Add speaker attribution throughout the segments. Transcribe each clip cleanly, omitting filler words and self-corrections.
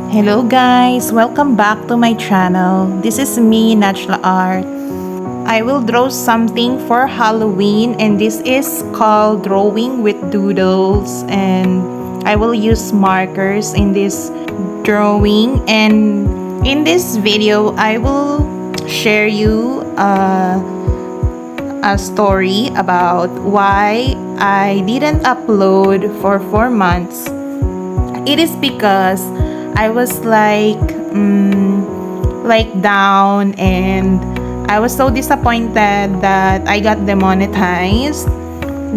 Speaker 1: Hello guys, welcome back to my channel. This is me, Natural Art. I will draw something for Halloween and this is called Drawing with Doodles, and I will use markers in this drawing, and in this video I will share you a story about why I didn't upload for 4 months. It is because I was like down, and I was so disappointed that I got demonetized.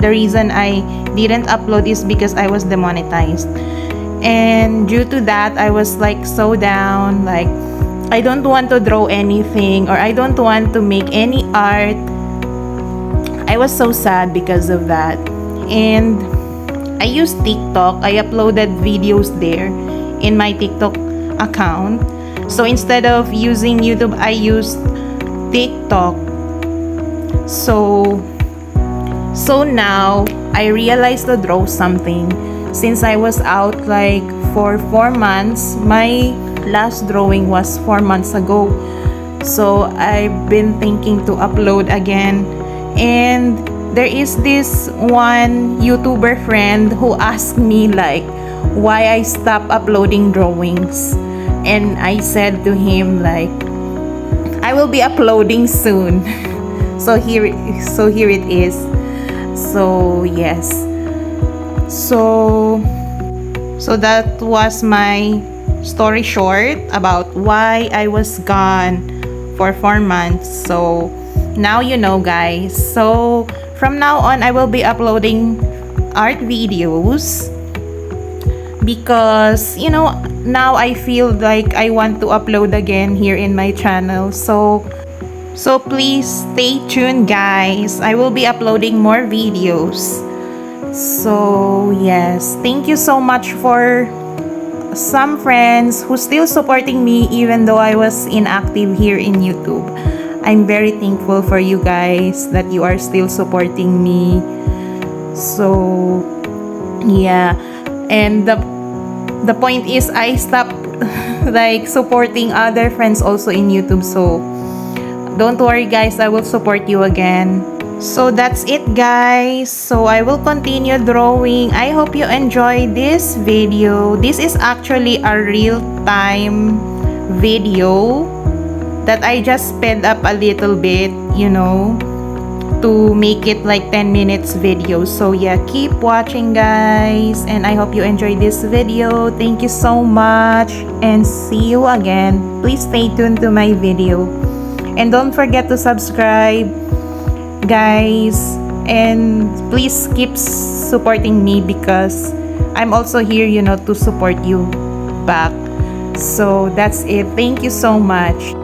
Speaker 1: The reason I didn't upload is because I was demonetized, and due to that I was like so down, like I don't want to draw anything or I don't want to make any art. I was so sad because of that. And I used TikTok. I uploaded videos there in my TikTok account. So instead of using YouTube, I used TikTok. So now I realized to draw something. Since I was out like for 4 months, my last drawing was 4 months ago. So I've been thinking to upload again. And there is this one YouTuber friend who asked me like why I stopped uploading drawings, and I said to him like I will be uploading soon. so here it is. So yes, so that was my story short about why I was gone for 4 months. So now you know, guys. So from now on I will be uploading art videos because now I feel like I want to upload again here in my channel. So please stay tuned, guys. I will be uploading more videos. So yes, thank you so much for some friends who still supporting me even though I was inactive here in YouTube. I'm very thankful for you guys that you are still supporting me. So yeah, and the point is I stopped like supporting other friends also in YouTube. So don't worry, guys, I will support you again. So that's it, guys. So I will continue drawing. I hope you enjoy this video. This is actually a real-time video that I just sped up a little bit, to make it like 10 minutes video. So yeah, keep watching, guys, and I hope you enjoy this video. Thank you so much and see you again. Please stay tuned to my video and don't forget to subscribe, guys, and please keep supporting me because I'm also here, to support you back. So that's it. Thank you so much.